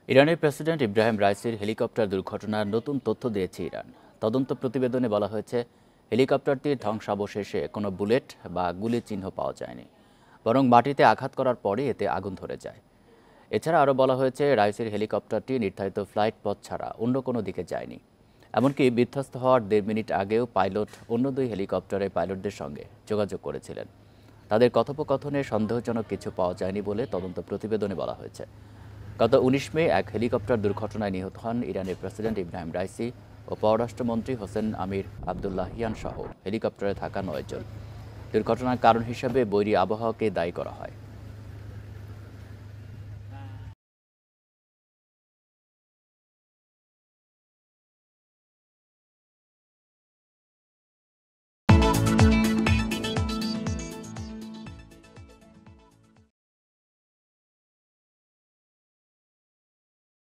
ইরানের president Ibrahim রাইসির helicopter দুর্ঘটনার নতুন তথ্য দিয়েছে ইরান। তদন্ত প্রতিবেদনে বলা হয়েছে, হেলিকপ্টারটির ধ্বংসাবশেষে কোনো বুলেট বা গুলির চিহ্ন পাওয়া যায়নি, বরং মাটিতে আঘাত করার পরে এতে আগুন ধরে যায়। এছাড়া আরও বলা হয়েছে, রাইসির হেলিকপ্টারটি নির্ধারিত ফ্লাইট পথ ছাড়া অন্য কোনো দিকে যায়নি। এমনকি বিধ্বস্ত হওয়ার 1.5 মিনিট আগেও পাইলট অন্য 2 হেলিকপ্টারের পাইলটদের সঙ্গে যোগাযোগ করেছিলেন। তাদের কথোপকথনে সন্দেহজনক কিছু পাওয়া যায়নি বলে তদন্ত প্রতিবেদনে বলা হয়েছে। গত 19 মে এক হেলিকপ্টার দুর্ঘটনায় নিহত হন ইরানের প্রেসিডেন্ট ইব্রাহিম রাইসি ও পররাষ্ট্রমন্ত্রী হোসেন আমির আবদুল্লাহিয়ান সহ হেলিকপ্টারে থাকা 9 জন। দুর্ঘটনার কারণ হিসেবে বৈরী আবহাওয়াকে দায়ী করা হয়।